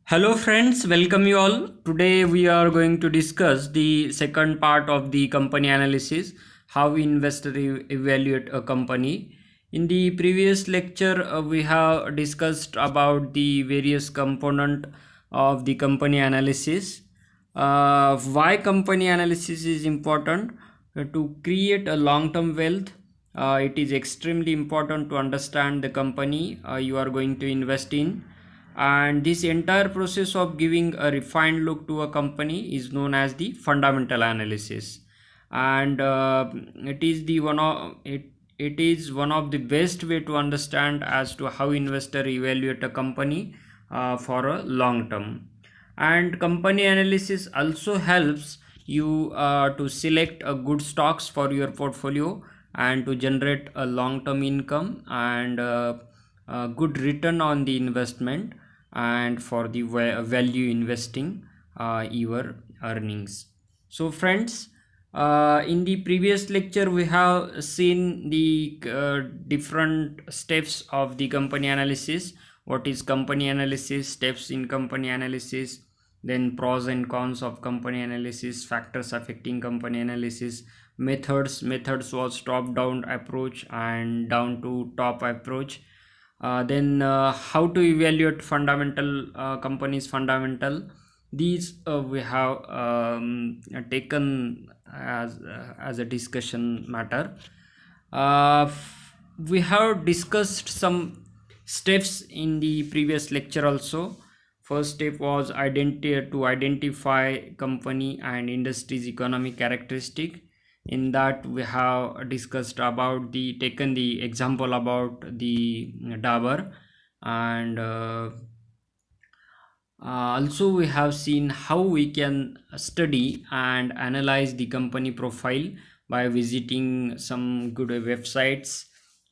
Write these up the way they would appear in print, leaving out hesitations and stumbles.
Hello friends, welcome you all. Today we are going to discuss the second part of the company analysis, how investors evaluate a company. In the previous lecture, we have discussed about the various component of the company analysis. Why company analysis is important to create a long-term wealth. It is extremely important to understand the company you are going to invest in, and this entire process of giving a refined look to a company is known as the fundamental analysis. And it is one of the best way to understand as to how investor evaluate a company for a long term. And company analysis also helps you to select a good stocks for your portfolio and to generate a long term income and a good return on the investment, and for the value investing your earnings. So friends, in the previous lecture we have seen the different steps of the company analysis. What is company analysis, steps in company analysis, then pros and cons of company analysis, factors affecting company analysis, methods was top down approach and down to top approach. Then how to evaluate fundamental companies fundamental. These we have taken as a discussion matter. uh, we have discussed some steps in the previous lecture also. First step was identify company and industry's economic characteristic. In that we have discussed about the taken the example about the Dabur, and also we have seen how we can study and analyze the company profile by visiting some good websites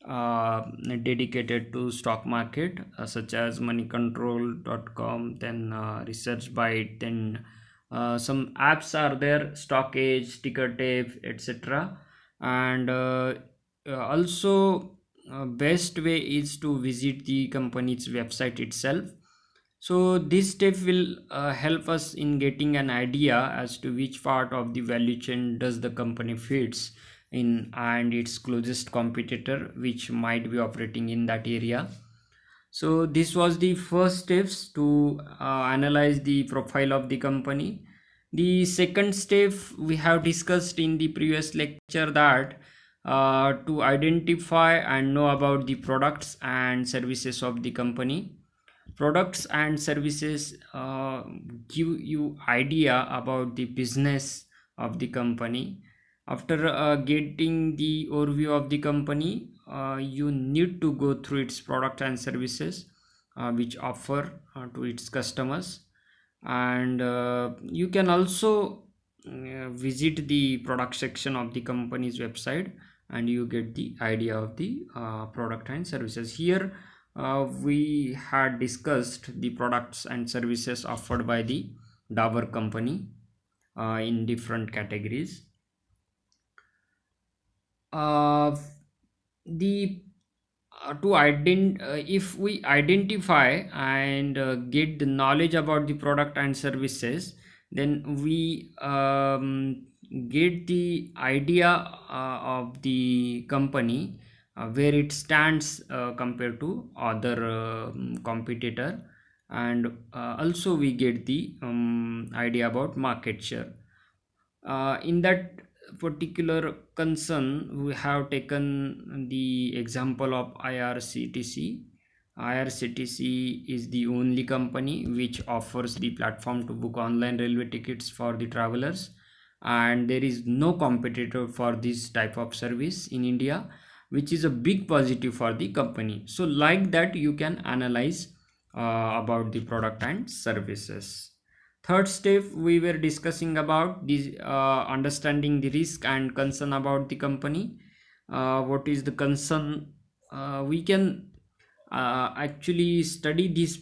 dedicated to stock market, such as moneycontrol.com, then researchbyte, then some apps are there, stockage, ticker tape, etc. And also best way is to visit the company's website itself. So this step will help us in getting an idea as to which part of the value chain does the company fits in, and its closest competitor which might be operating in that area. So this was the first steps to analyze the profile of the company. The second step we have discussed in the previous lecture, that to identify and know about the products and services of the company. Products and services give you idea about the business of the company. After getting the overview of the company, you need to go through its product and services which offer to its customers. And you can also visit the product section of the company's website, and you get the idea of the product and services. Here we had discussed the products and services offered by the Dabur company in different categories. The to if we identify and get the knowledge about the product and services, then we get the idea of the company, where it stands compared to other competitor. And also we get the idea about market share. In that particular concern, we have taken the example of IRCTC. IRCTC is the only company which offers the platform to book online railway tickets for the travelers, and there is no competitor for this type of service in India, which is a big positive for the company. So like that you can analyze about the product and services. Third step we were discussing about this, understanding the risk and concern about the company. What is the concern? We can actually study this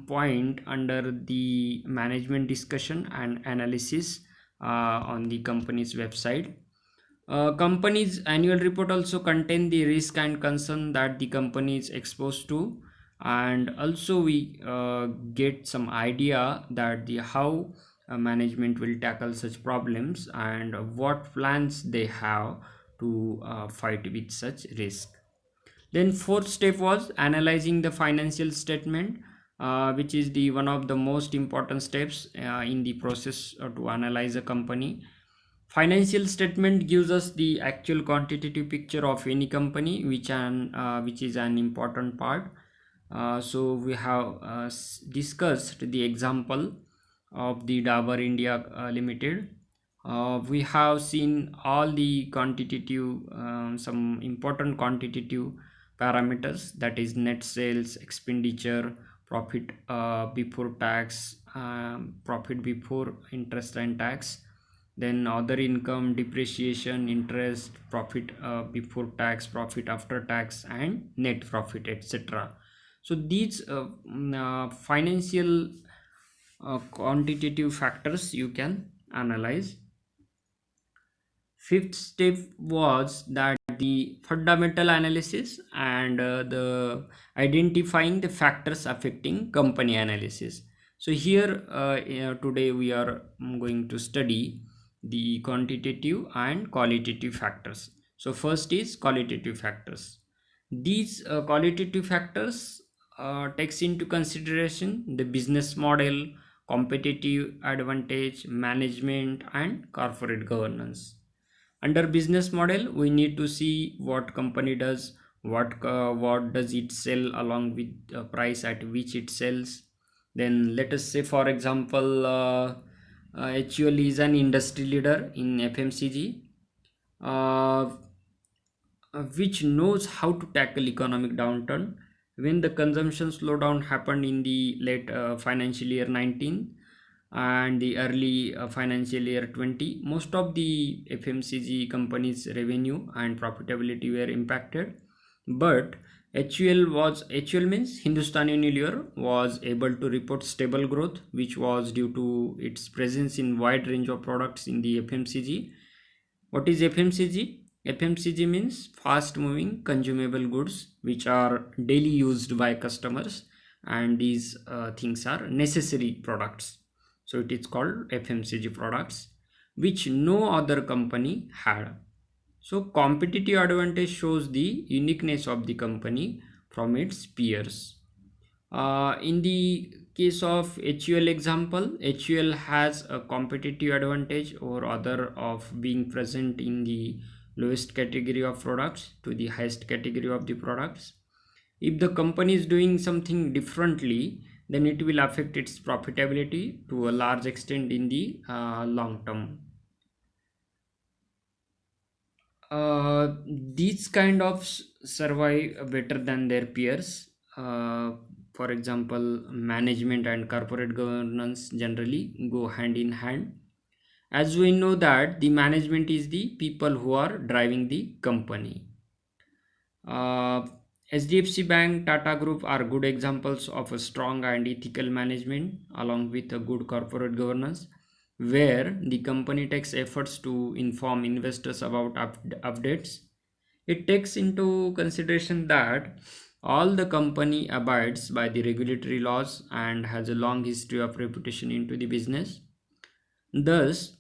point under the management discussion and analysis on the company's website. Company's annual report also contain the risk and concern that the company is exposed to. and also we get some idea that the how management will tackle such problems and what plans they have to fight with such risk. Then fourth step was analyzing the financial statement, which is the one of the most important steps in the process to analyze a company. Financial statement gives us the actual quantitative picture of any company, which is an important part. So we have discussed the example of the Dabur India Limited. We have seen all the quantitative, some important quantitative parameters, that is net sales, expenditure, profit before tax, profit before interest and tax, then other income, depreciation, interest, profit before tax, profit after tax, and net profit, etc. So these financial quantitative factors you can analyze. Fifth step was that the fundamental analysis and the identifying the factors affecting company analysis. So here today we are going to study the quantitative and qualitative factors. So first is qualitative factors. These qualitative factors takes into consideration the business model, competitive advantage, management, and corporate governance. Under business model, we need to see what company does, what does it sell, along with the price at which it sells. Then let us say, for example, HUL is an industry leader in FMCG, uh, which knows how to tackle economic downturn. When the consumption slowdown happened in the late financial year 19 and the early financial year 20, most of the FMCG companies revenue and profitability were impacted, but HUL means Hindustan Unilever was able to report stable growth, which was due to its presence in wide range of products in the FMCG. What is FMCG? FMCG means fast moving consumable goods which are daily used by customers, and these things are necessary products. So it is called FMCG products, which no other company had. So competitive advantage shows the uniqueness of the company from its peers. In the case of HUL example, HUL has a competitive advantage over other of being present in the lowest category of products to the highest category of the products. If the company is doing something differently, then it will affect its profitability to a large extent in the long term. These kind of survive better than their peers. For example, management and corporate governance generally go hand in hand, as we know that the management is the people who are driving the company. uh, HDFC Bank, Tata Group are good examples of a strong and ethical management along with a good corporate governance, where the company takes efforts to inform investors about updates. It takes into consideration that all the company abides by the regulatory laws and has a long history of reputation into the business. Thus,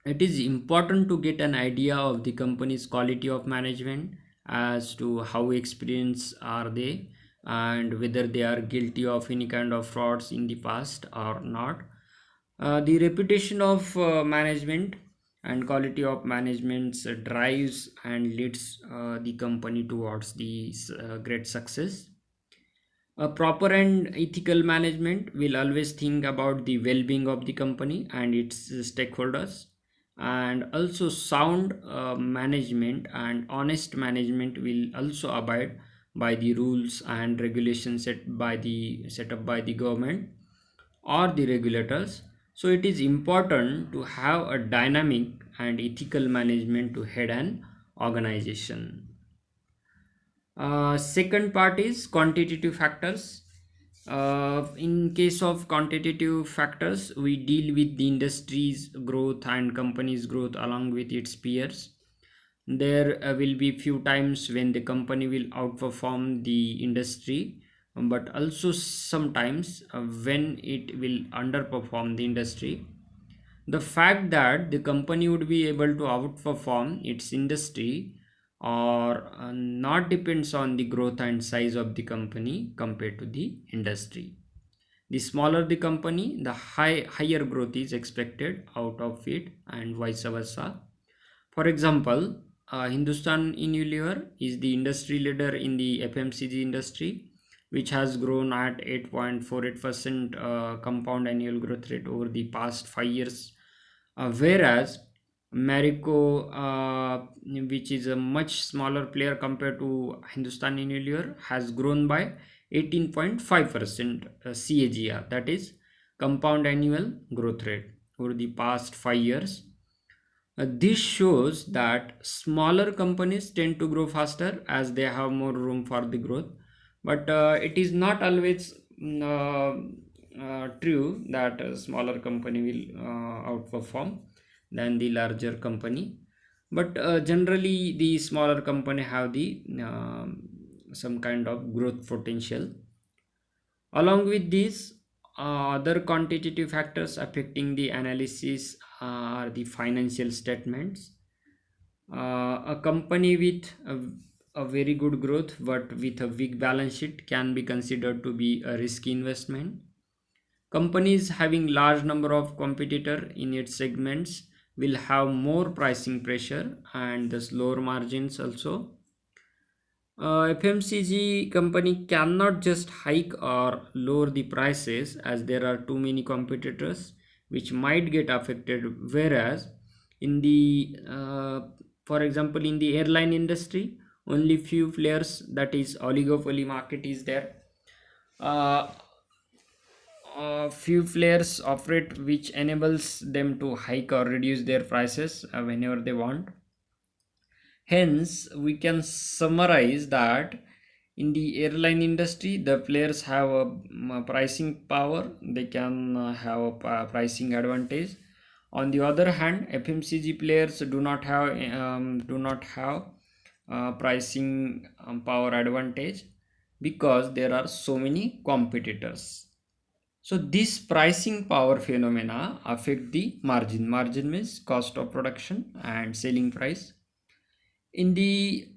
it is important to get an idea of the company's quality of management, as to how experienced are they and whether they are guilty of any kind of frauds in the past or not. The reputation of management and quality of management drives and leads the company towards the great success. A proper and ethical management will always think about the well-being of the company and its stakeholders, and also sound management and honest management will also abide by the rules and regulations set up by the government or the regulators. So it is important to have a dynamic and ethical management to head an organization. Second part is quantitative factors. In case of quantitative factors, we deal with the industry's growth and company's growth along with its peers. There will be few times when the company will outperform the industry, but also sometimes when it will underperform the industry. The fact that the company would be able to outperform its industry or not depends on the growth and size of the company compared to the industry. The smaller the company, the higher growth is expected out of it, and vice versa. For example, Hindustan Unilever is the industry leader in the FMCG industry, which has grown at 8.48% compound annual growth rate over the past 5 years. Whereas Marico, which is a much smaller player compared to Hindustan Unilever, has grown by 18.5% CAGR, that is compound annual growth rate over the past 5 years. This shows that smaller companies tend to grow faster as they have more room for the growth, but it is not always true that a smaller company will outperform than the larger company. But generally, the smaller company have the some kind of growth potential. Along with these, other quantitative factors affecting the analysis are the financial statements. A company with a very good growth but with a weak balance sheet can be considered to be a risky investment. Companies having large number of competitor in its segments will have more pricing pressure and thus lower margins also. FMCG company cannot just hike or lower the prices as there are too many competitors which might get affected. Whereas in the for example, in the airline industry, only few players, that is oligopoly market is there. uh, Few players operate, which enables them to hike or reduce their prices whenever they want. Hence, we can summarize that in the airline industry, the players have a pricing power. They can have a pricing advantage. On the other hand, FMCG players do not have pricing power advantage because there are so many competitors. So this pricing power phenomena affect the margin. Margin means cost of production and selling price. In the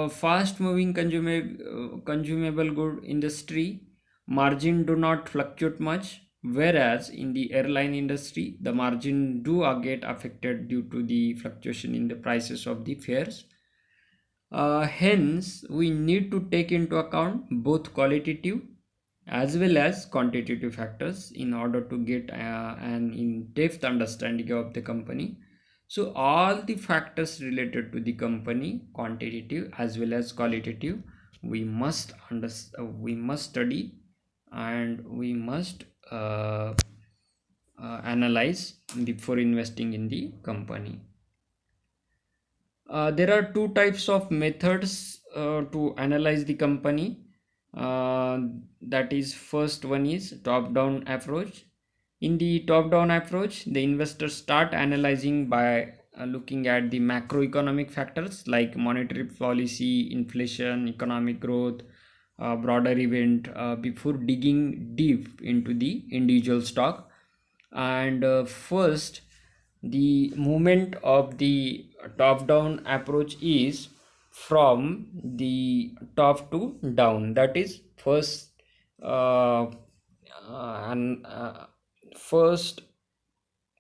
fast moving consumable good industry, margin do not fluctuate much, whereas in the airline industry the margin do get affected due to the fluctuation in the prices of the fares. Hence we need to take into account both qualitative as well as quantitative factors in order to get an in-depth understanding of the company. So all the factors related to the company, quantitative as well as qualitative, we must study and we must analyze before investing in the company. There are two types of methods to analyze the company. uh, that is, first one is top down approach. In the top down approach, the investors start analyzing by looking at the macroeconomic factors like monetary policy, inflation, economic growth, broader event before digging deep into the individual stock. And first, the movement of the top down approach is from the top to down. That is, and first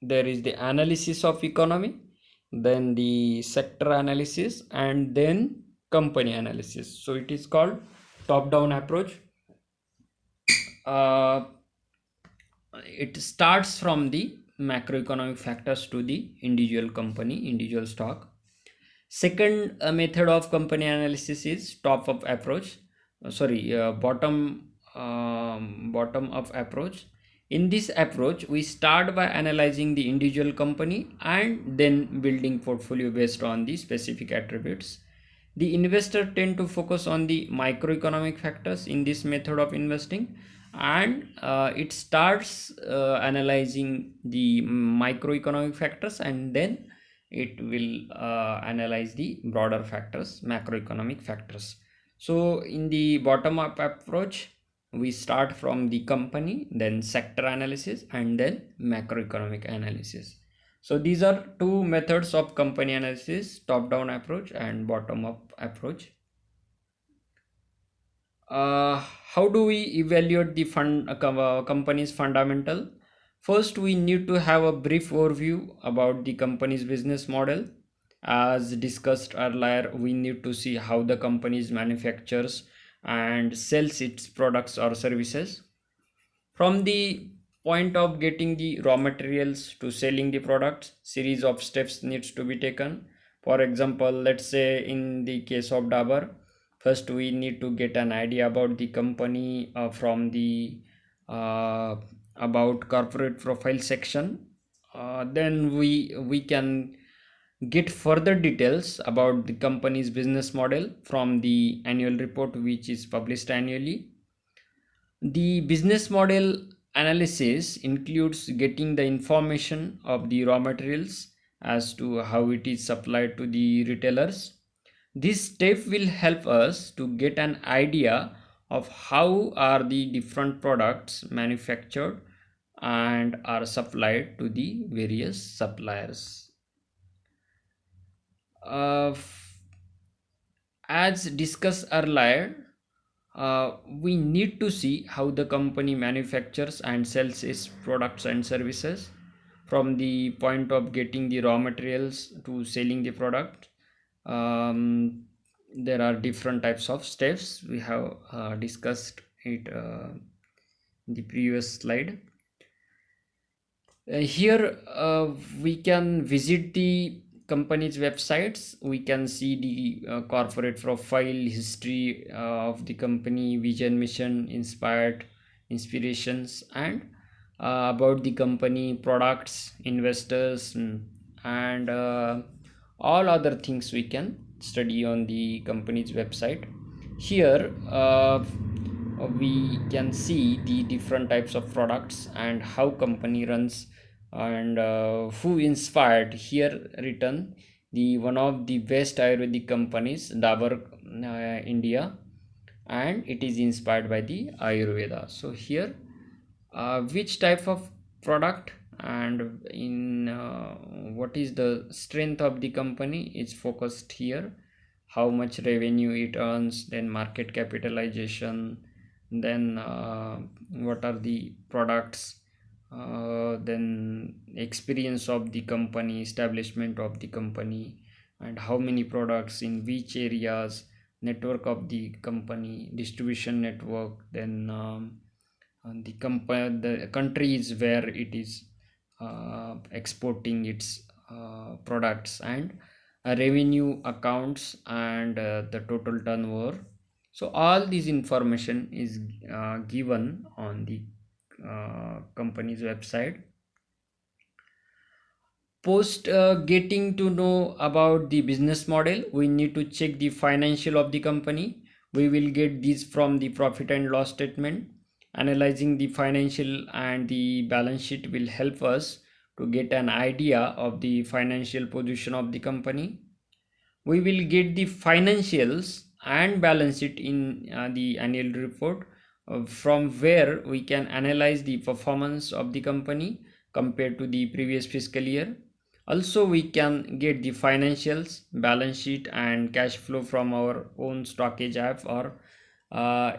there is the analysis of economy, then the sector analysis, and then company analysis. So it is called top down approach. uh, it starts from the macroeconomic factors to the individual company, individual stock. Second method of company analysis is top up approach. Bottom up approach. In this approach, we start by analyzing the individual company and then building portfolio based on the specific attributes. The investor tend to focus on the microeconomic factors in this method of investing, and it starts analyzing the microeconomic factors, and then it will analyze the broader factors, macroeconomic factors. So in the bottom up approach, We start from the company, then sector analysis, and then macroeconomic analysis. So these are two methods of company analysis: top down approach and bottom up approach. How do we evaluate the company's fundamental? First, we need to have a brief overview about the company's business model. As discussed earlier, we need to see how the company manufactures and sells its products or services. From the point of getting the raw materials to selling the products, series of steps needs to be taken. For example, let's say in the case of Dabur, first we need to get an idea about the company from the uh, about corporate profile section. Then we can get further details about the company's business model from the annual report, which is published annually. The business model analysis includes getting the information of the raw materials as to how it is supplied to the retailers. This step will help us to get an idea of how are the different products manufactured and are supplied to the various suppliers. Uh, as discussed earlier, we need to see how the company manufactures and sells its products and services from the point of getting the raw materials to selling the product. There are different types of steps. We have discussed it in the previous slide. Here we can visit the company's websites. We can see the corporate profile, history of the company, vision, mission, inspired, inspirations, and about the company, products, investors, and all other things we can study on the company's website. Here we can see the different types of products and how company runs, and who inspired. Here written the one of the best Ayurvedic companies, Dabur India, and it is inspired by the Ayurveda. So here which type of product and in what is the strength of the company is focused here, how much revenue it earns, then market capitalization, then what are the products, then experience of the company, establishment of the company, and how many products in which areas, network of the company, distribution network, then the countries where it is exporting its products, and revenue accounts, and the total turnover. So all this information is given on the company's website. Post getting to know about the business model, we need to check the financial of the company. We will get these from the profit and loss statement. Analyzing the financial and the balance sheet will help us to get an idea of the financial position of the company. We will get the financials and balance sheet in the annual report, from where we can analyze the performance of the company compared to the previous fiscal year. Also, we can get the financials, balance sheet, and cash flow from our own stockage app, or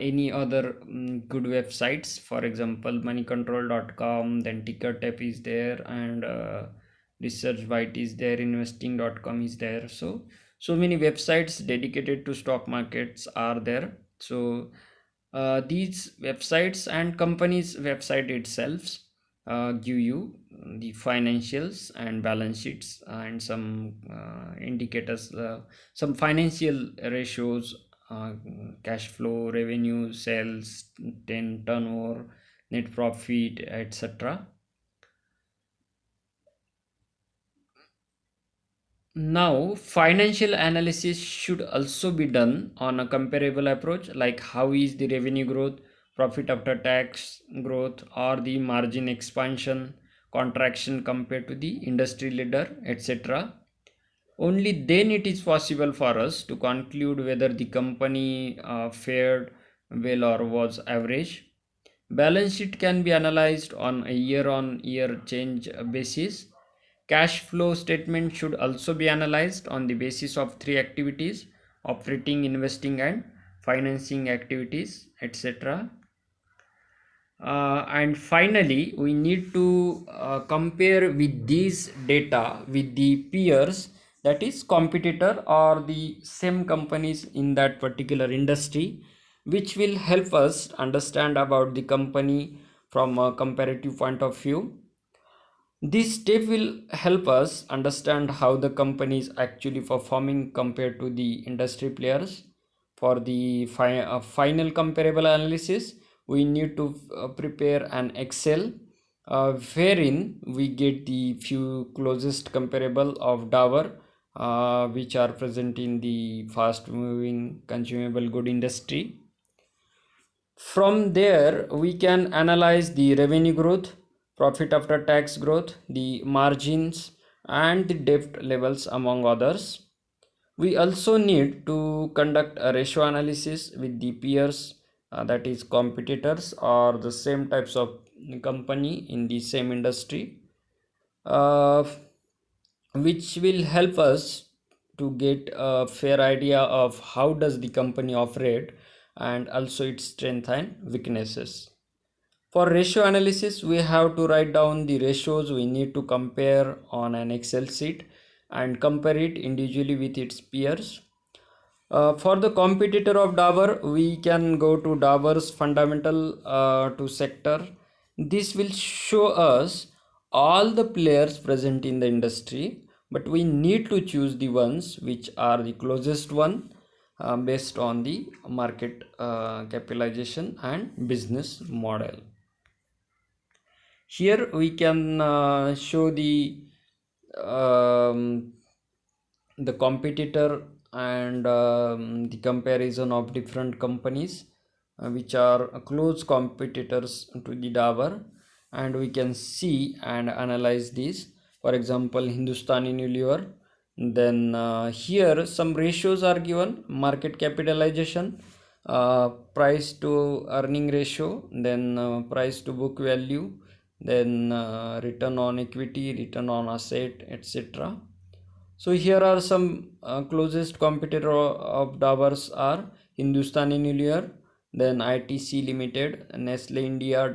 any other good websites. For example, moneycontrol.com, then TickerTap is there, and researchbyte is there, investing.com is there. So many websites dedicated to stock markets are there. So these websites and companies website itself give you the financials and balance sheets and some indicators, some financial ratios, cash flow, revenue, sales, then turnover, net profit, etc. Now, financial analysis should also be done on a comparable approach, like how is the revenue growth, profit after tax growth, or the margin expansion, contraction compared to the industry leader, etc. Only then it is possible for us to conclude whether the company fared well or was average. Balance sheet can be analyzed on a year-on-year change basis. Cash flow statement should also be analyzed on the basis of three activities: operating, investing, and financing activities, etc. And finally, we need to compare with these data with the peers, that is competitor or the same companies in that particular industry, which will help us understand about the company from a comparative point of view. This step will help us understand how the company is actually performing compared to the industry players. For the final comparable analysis, we need to prepare an Excel wherein we get the few closest comparable of Dower which are present in the fast moving consumable good industry. From there, we can analyze the revenue growth, profit after tax growth, the margins, and the debt levels, among others. We also need to conduct a ratio analysis with the peers, that is, competitors or the same types of company in the same industry, uh, which will help us to get a fair idea of how does the company operate and also its strength and weaknesses. For ratio analysis, we have to write down the ratios we need to compare on an Excel sheet and compare it individually with its peers. For the competitor of Dabur, we can go to Dabur's fundamental to sector. This will show us all the players present in the industry, but we need to choose the ones which are the closest one based on the market capitalization and business model. Here we can show um, the competitor and the comparison of different companies which are close competitors to the Dabur, and we can see and analyze this. For example, Hindustan Unilever. Then here some ratios are given: market capitalization, price to earning ratio, then price to book value, then return on equity, return on asset, etc. So here are some closest competitor of Dabur's are Hindustan Unilever, then ITC Limited, Nestle India,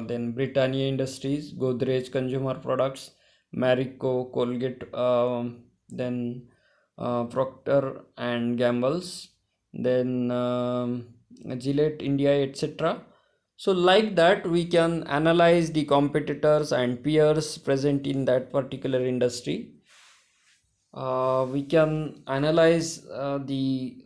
then Britannia Industries, Godrej Consumer Products, Marico, Colgate, then Procter and Gamble's, then Gillette India, etc. So like that, we can analyze the competitors and peers present in that particular industry. We can analyze uh, the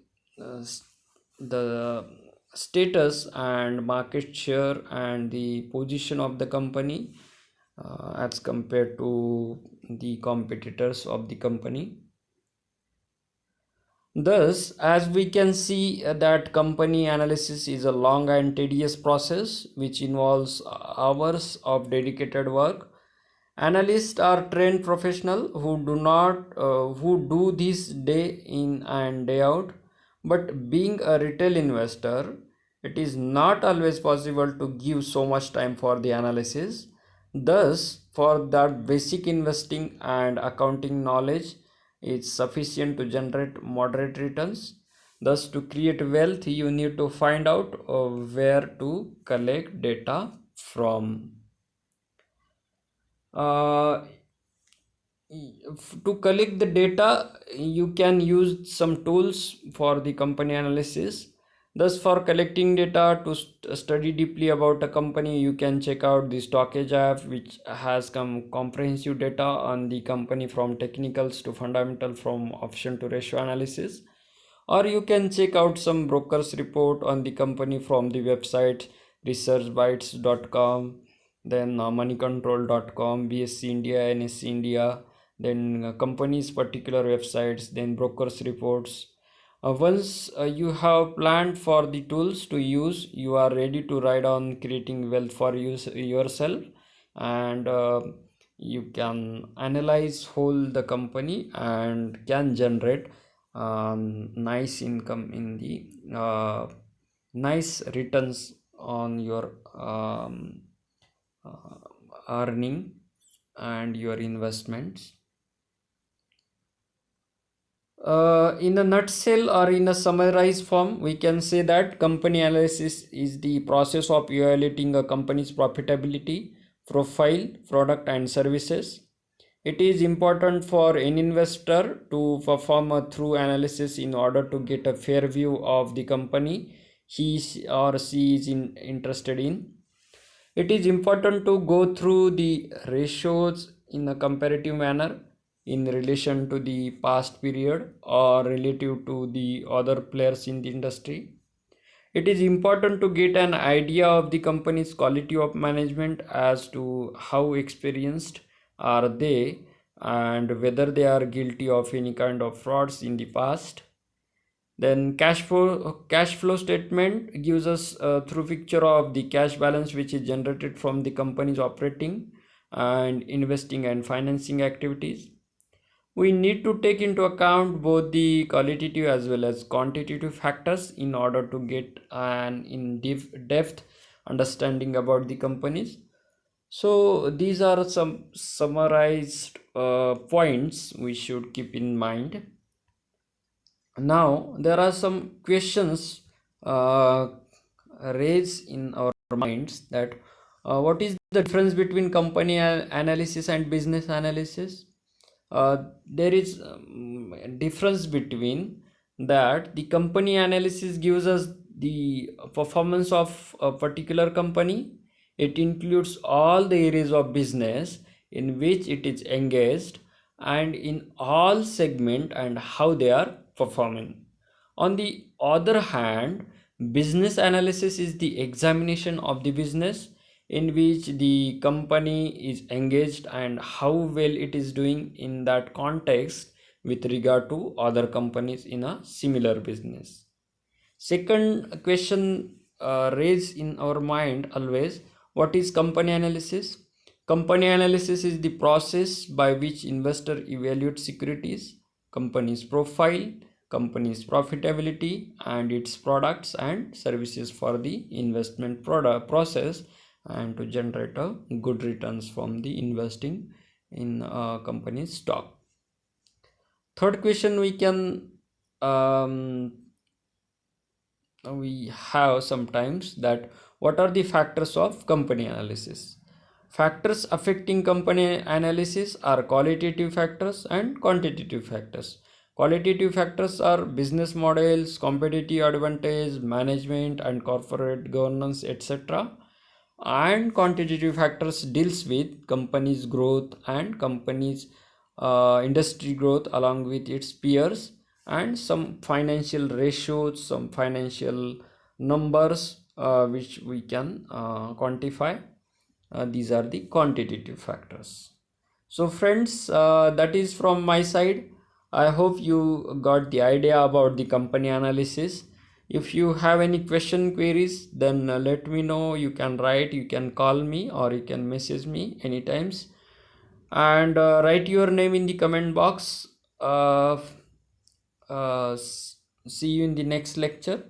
status and market share and the position of the company as compared to the competitors of the company. Thus, as we can see that company analysis is a long and tedious process which involves hours of dedicated work. Analysts are trained professionals who do this day in and day out. But being a retail investor, it is not always possible to give so much time for the analysis. Thus, for that basic investing and accounting knowledge is sufficient to generate moderate returns. Thus, to create wealth, you need to find out where to collect data from. Uh, to collect the data, you can use some tools for the company analysis. Thus, for collecting data to study deeply about a company, you can check out the Stockage app, which has comprehensive data on the company from technicals to fundamental, from option to ratio analysis. Or you can check out some brokers report on the company from the website researchbytes.com, then moneycontrol.com, BSC India, NSC India, then companies particular websites, then brokers reports. Once you have planned for the tools to use, you are ready to ride on creating wealth for yourself, and you can analyze whole the company and can generate nice income in the nice returns on your uh, earning and your investments. In a nutshell or in a summarized form, we can say that company analysis is the process of evaluating a company's profitability, profile, product, and services. It is important for an investor to perform a thorough analysis in order to get a fair view of the company he or she is interested in. It is important to go through the ratios in a comparative manner in relation to the past period or relative to the other players in the industry. It is important to get an idea of the company's quality of management as to how experienced are they and whether they are guilty of any kind of frauds in the past. Then cash flow statement gives us a true picture of the cash balance which is generated from the company's operating and investing and financing activities. We need to take into account both the qualitative as well as quantitative factors in order to get an in-depth understanding about the companies. So these are some summarized points we should keep in mind. Now there are some questions uh, raised in our minds that what is the difference between company analysis and business analysis. There is difference between that. The company analysis gives us the performance of a particular company. It includes all the areas of business in which it is engaged and in all segment and how they are performing. On the other hand, business analysis is the examination of the business in which the company is engaged and how well it is doing in that context with regard to other companies in a similar business. Second question raised in our mind always, what is company analysis? Company analysis is the process by which investor evaluate securities, company's profile, company's profitability, and its products and services for the investment product process and to generate a good returns from the investing in a company's stock. Third question um, we have sometimes that what are the factors of company analysis. Factors affecting company analysis are qualitative factors and quantitative factors. Qualitative factors are business models, competitive advantage, management and corporate governance, etc. And quantitative factors deals with company's growth and company's industry growth along with its peers and some financial ratios, some financial numbers which we can quantify. These are the quantitative factors. So friends, that is from my side. I hope you got the idea about the company analysis. If you have any question queries, then let me know. You can write, you can call me, or you can message me anytimes, and write your name in the comment box. uh, See you in the next lecture.